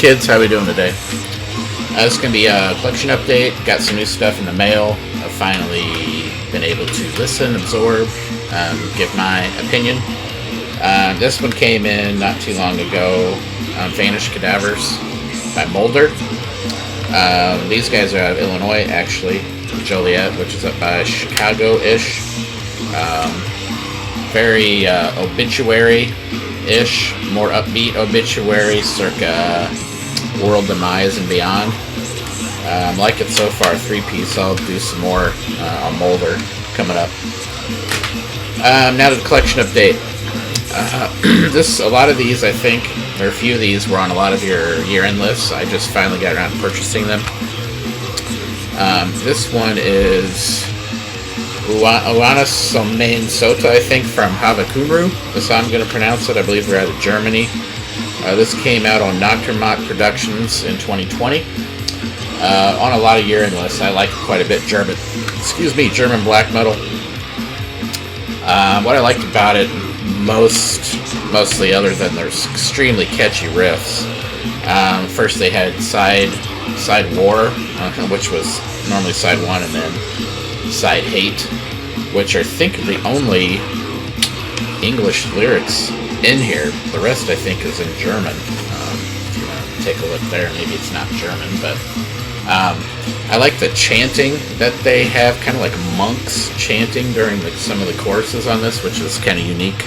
kids, how we doing today? This is going to be a collection update. Got some new stuff in the mail. I've finally been able to listen, absorb, give my opinion. This one came in not too long ago. Vanished Cadavers by Mulder. These guys are out of Illinois, actually. Joliet, which is up by Chicago-ish. Very obituary-ish, more upbeat obituary, circa World Demise and Beyond. Like it so far, 3-piece. I'll do some more on Mulder coming up. Now to the collection update. A lot of these, I think, or a few of these were on a lot of your year-end lists. I just finally got around to purchasing them. This one is Oana Somain Sota, I think, from Havukruunu. That's how I'm going to pronounce it. I believe they're out of Germany. This came out on Nocturmont Productions in 2020. On a lot of year-end lists. I like it quite a bit. German black metal. What I liked about it mostly, other than their extremely catchy riffs. First they had Side War, which was normally Side 1, and then Side Hate, which I think are the only English lyrics in here. The rest, I think, is in German. If you want to take a look there, maybe it's not German, but I like the chanting that they have, kind of like monks chanting during some of the choruses on this, which is kind of unique.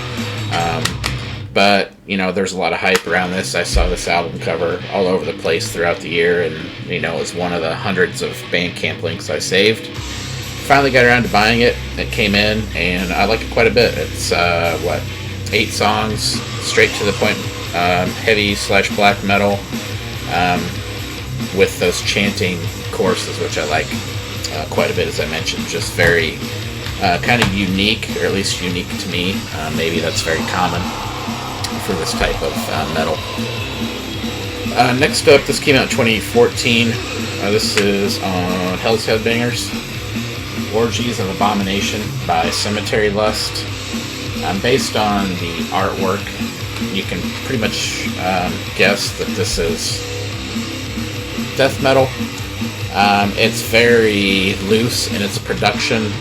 But, there's a lot of hype around this. I saw this album cover all over the place throughout the year, and, it was one of the hundreds of Bandcamp links I saved. Finally got around to buying it. It came in, and I like it quite a bit. It's, 8 songs, straight to the point, heavy/black metal, with those chanting choruses, which I like quite a bit, as I mentioned. Just very kind of unique, or at least unique to me. Maybe that's very common for this type of metal. Next up, this came out in 2014. This is on Hell's Headbangers, Orgies of Abomination by Cemetery Lust. Based on the artwork, you can pretty much guess that this is death metal. It's very loose in its production.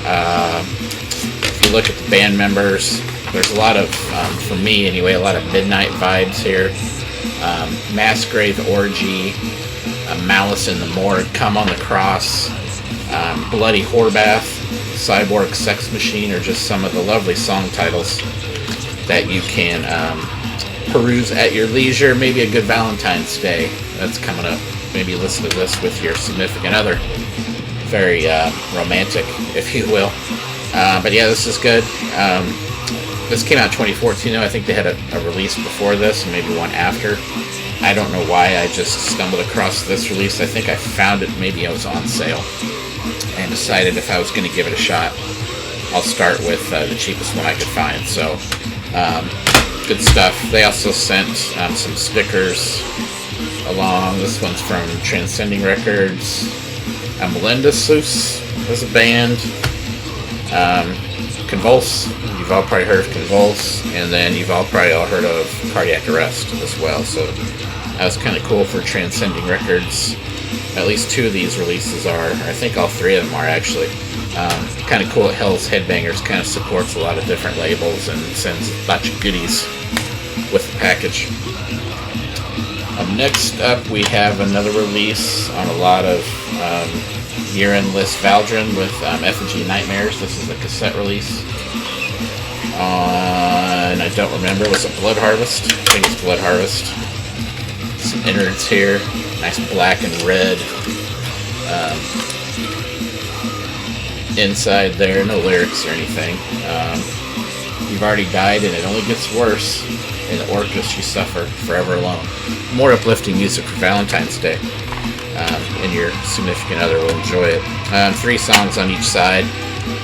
If you look at the band members, there's a lot of, for me anyway, a lot of Midnight vibes here. Massgrave Orgy, Malice in the Morgue, Come on the Cross, Bloody Whorebath, Cyborg Sex Machine are just some of the lovely song titles that you can peruse at your leisure. Maybe a good Valentine's Day that's coming up. Maybe listen to this with your significant other. Very romantic, if you will. But yeah, this is good. This came out in 2014, though. I think they had a release before this, and maybe one after. I don't know why I just stumbled across this release. I think I found it, maybe I was on sale, and decided if I was going to give it a shot, I'll start with the cheapest one I could find. So, good stuff. They also sent some stickers along. This one's from Transcending Records. Melinda Seuss is a band. Convulse. You've all probably heard of Convulse, and then you've all probably heard of Cardiac Arrest as well. So that was kind of cool for Transcending Records. At least 2 of these releases are. I think all 3 of them are, actually. Kind of cool at Hell's Headbangers kind of supports a lot of different labels and sends a bunch of goodies with the package. Next up, we have another release on a lot of year-end list, Valdrinm with Effigy Nightmares. This is a cassette release. And I don't remember. Was it Blood Harvest? I think it's Blood Harvest. Some innards here. Nice black and red. Inside there, no lyrics or anything. You've already died and it only gets worse. In the Orcus you suffer, forever alone. More uplifting music for Valentine's Day. And your significant other will enjoy it. 3 songs on each side.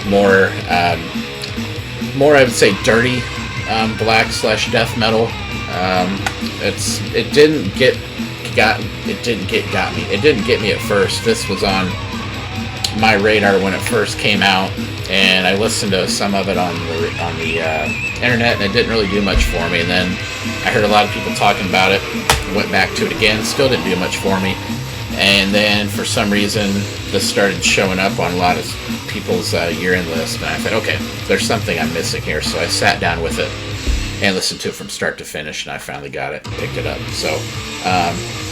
More I would say dirty black/death metal. It didn't get me. It didn't get me at first. This was on my radar when it first came out, and I listened to some of it on the internet, and it didn't really do much for me. And then I heard a lot of people talking about it, Went back to it again, still didn't do much for me. And then for some reason, this started showing up on a lot of people's year-end list, and I thought, okay, there's something I'm missing here. So I sat down with it and listened to it from start to finish, and I finally got it, picked it up. So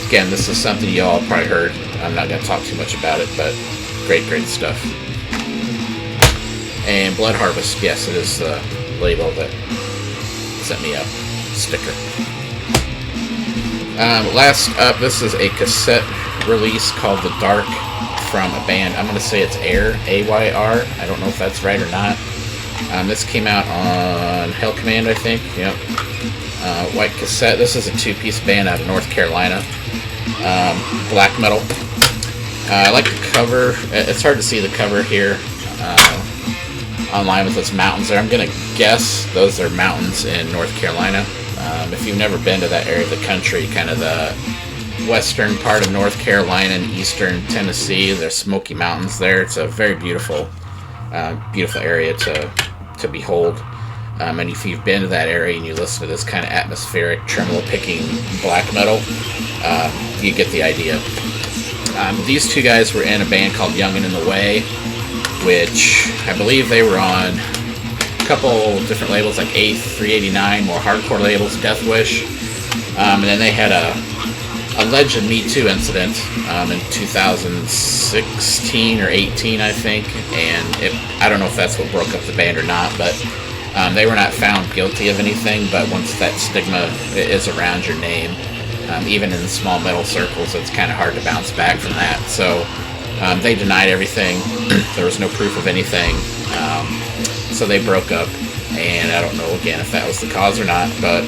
again, this is something you all probably heard. I'm not going to talk too much about it, but great stuff. And Blood Harvest, yes, it is the label that sent me a sticker. Last up, this is a cassette release called The Dark from a band. I'm going to say it's Air, A-Y-R. I don't know if that's right or not. This came out on Hell Command, I think. Yep. White cassette. This is a two-piece band out of North Carolina. Black metal. I like the cover. It's hard to see the cover here online with those mountains there. I'm going to guess those are mountains in North Carolina. If you've never been to that area of the country, kind of the western part of North Carolina and eastern Tennessee, there's Smoky Mountains there. It's a very beautiful area to behold. And if you've been to that area and you listen to this kind of atmospheric, tremolo-picking black metal, you get the idea. These two guys were in a band called Young and in the Way, which I believe they were on a couple different labels like 389, more hardcore labels, Death Wish. And then they had a alleged Me Too incident in 2016 or 18, I think. And I don't know if that's what broke up the band or not, but they were not found guilty of anything. But once that stigma is around your name, even in small metal circles, it's kind of hard to bounce back from that. So they denied everything. There was no proof of anything. So they broke up, and I don't know again if that was the cause or not, but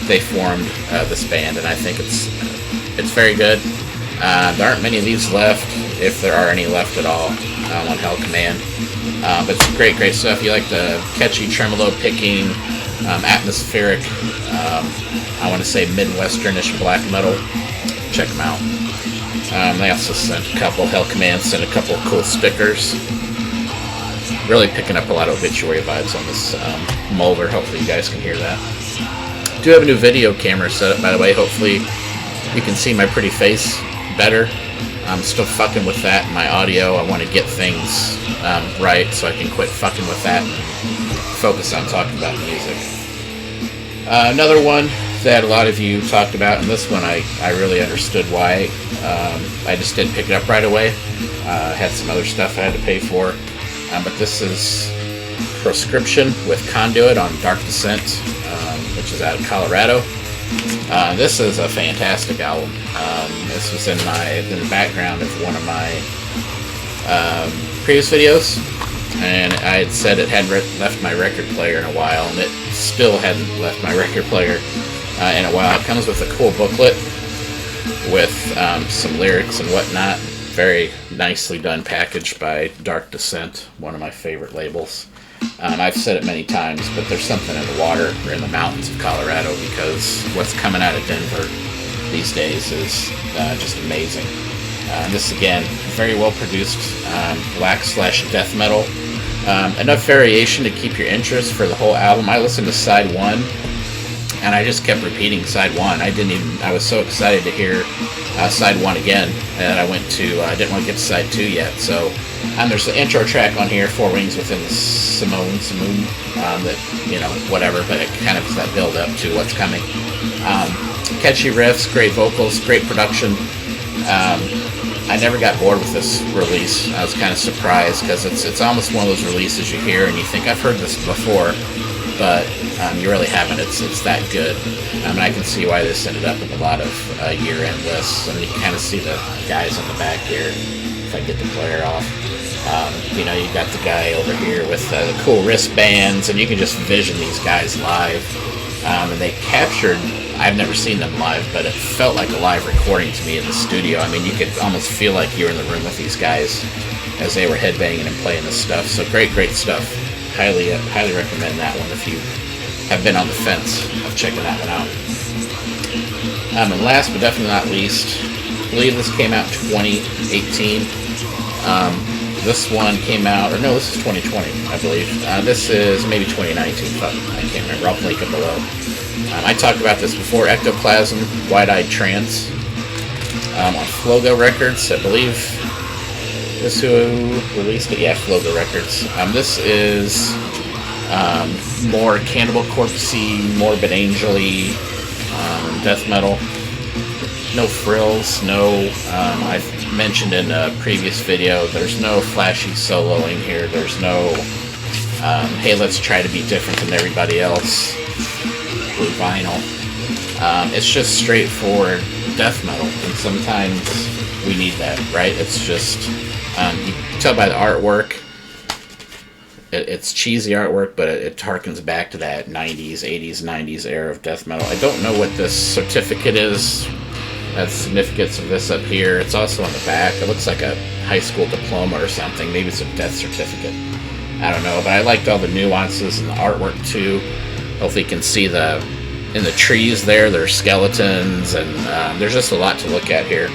they formed this band, and I think it's very good. There aren't many of these left, if there are any left at all, on Hell Command. But it's great stuff. You like the catchy tremolo picking, atmospheric, I want to say Midwesternish black metal. Check them out. They also sent a couple, Hell Command sent a couple of cool stickers. Really picking up a lot of obituary vibes on this molder. Hopefully you guys can hear that. Do have a new video camera set up, by the way. Hopefully you can see my pretty face better. I'm still fucking with that in my audio. I want to get things right so I can quit fucking with that and focus on talking about music. Another one that a lot of you talked about, and this one I really understood why. I just didn't pick it up right away. Had some other stuff I had to pay for. But this is Proscription with Conduit on Dark Descent, which is out of Colorado. This is a fantastic album. This was in the background of one of my previous videos, and I had said it hadn't left my record player in a while, and it still hadn't left my record player in a while. It comes with a cool booklet with some lyrics and whatnot. Very nicely done package by Dark Descent, one of my favorite labels. I've said it many times, but there's something in the water or in the mountains of Colorado, because what's coming out of Denver these days is just amazing. This, again, very well produced black/death metal. Enough variation to keep your interest for the whole album. I listened to side 1, and I just kept repeating side 1. I was so excited to hear side 1 again, and I didn't want to get to side 2 yet. So there's the intro track on here, Four Wings Within the Simoon, that, whatever, but it kind of is that build up to what's coming. Catchy riffs, great vocals, great production. I never got bored with this release. I was kind of surprised, because it's almost one of those releases you hear and you think, I've heard this before, but you really haven't. It's that good. And I can see why this ended up in a lot of year-end lists. I mean, you can kind of see the guys on the back here, if I get the glare off. You got the guy over here with the cool wristbands, and you can just vision these guys live. And they captured, I've never seen them live, but it felt like a live recording to me in the studio. I mean, you could almost feel like you were in the room with these guys as they were headbanging and playing this stuff. So great stuff. Highly recommend that one if you have been on the fence of checking that one out. And last but definitely not least, I believe this came out 2018. This one came out, or no, this is 2020, I believe. This is maybe 2019, but I can't remember. I'll link it below. I talked about this before. Ectoplasm, Wide-Eyed Trance, on Flogo Records, I believe. This who released it? Yeah, Flogo Records. This is more Cannibal Corpse-y, Morbid Angel-y, death metal. No frills, no, I've mentioned in a previous video, there's no flashy soloing here, there's no, hey, let's try to be different than everybody else with vinyl. It's just straightforward death metal, and sometimes we need that, right? It's just, you can tell by the artwork, it's cheesy artwork, but it harkens back to that 90s, 80s, 90s era of death metal. I don't know what this certificate is. That's the significance of this up here. It's also on the back. It looks like a high school diploma or something. Maybe it's a death certificate. I don't know, but I liked all the nuances and the artwork too. Hopefully you can see in the trees there's skeletons, and there's just a lot to look at here.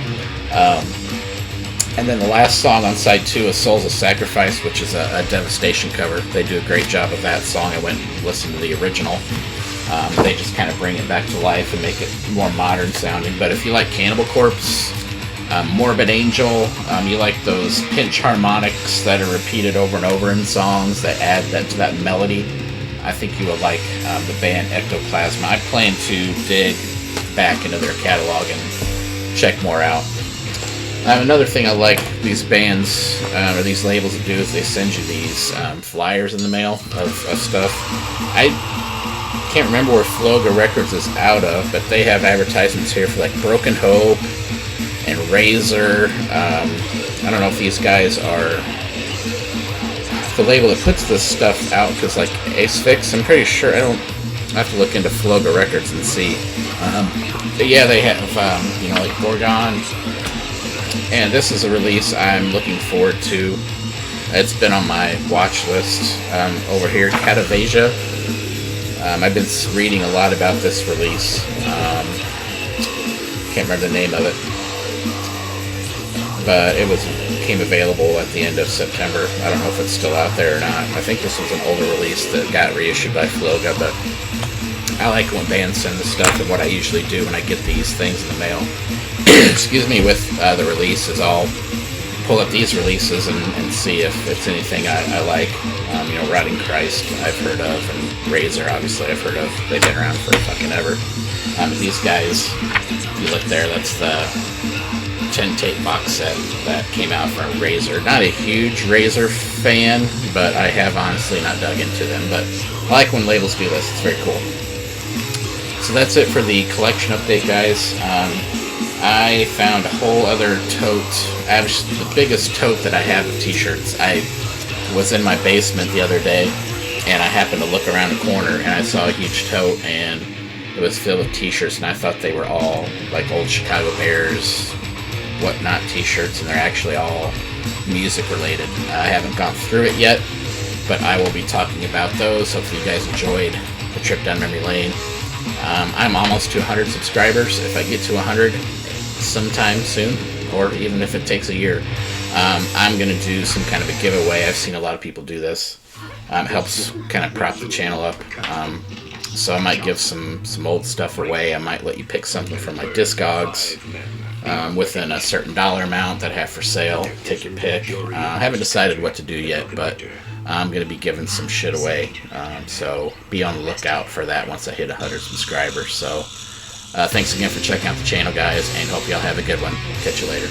And then the last song on side 2 is Souls of Sacrifice, which is a Devastation cover. They do a great job of that song. I went and listened to the original. They just kind of bring it back to life and make it more modern sounding. But if you like Cannibal Corpse, Morbid Angel, you like those pinch harmonics that are repeated over and over in songs that add that to that melody, I think you will like the band Ectoplasm. I plan to dig back into their catalog and check more out. Another thing I like these bands or these labels to do is they send you these flyers in the mail of stuff. I can't remember where Flogo Records is out of, but they have advertisements here for like Broken Hope and Razor. I don't know if these guys are the label that puts this stuff out, because like Ace I'm pretty sure, I have to look into Flogo Records and see. But yeah, they have like Gorgon, and this is a release I'm looking forward to. It's been on my watch list over here, Catavasia. I've been reading a lot about this release. Can't remember the name of it, but it became available at the end of September. I don't know if it's still out there or not. I think this was an older release that got reissued by Flogo, but I like when bands send the stuff, and what I usually do when I get these things in the mail, excuse me, with the releases, I'll pull up these releases and see if it's anything I like. Rotting Christ I've heard of, and Razor obviously I've heard of. They've been around for fucking ever. These guys, you look there, that's the 10 tape box set that came out from Razor. Not a huge Razor fan, but I have honestly not dug into them. But I like when labels do this, it's very cool. So that's it for the collection update, guys. I found a whole other tote, the biggest tote that I have of t-shirts. I was in my basement the other day, and I happened to look around a corner, and I saw a huge tote, and it was filled with t-shirts, and I thought they were all like old Chicago Bears, whatnot t-shirts, and they're actually all music related. I haven't gone through it yet, but I will be talking about those. Hopefully you guys enjoyed the trip down memory lane. I'm almost to 100 subscribers. If I get to 100 sometime soon, or even if it takes a year, I'm going to do some kind of a giveaway. I've seen a lot of people do this. Helps kind of prop the channel up. So I might give some old stuff away. I might let you pick something from my Discogs within a certain dollar amount that I have for sale. Take your pick. I haven't decided what to do yet, but I'm going to be giving some shit away. So be on the lookout for that once I hit 100 subscribers. So thanks again for checking out the channel, guys, and hope y'all have a good one. Catch you later.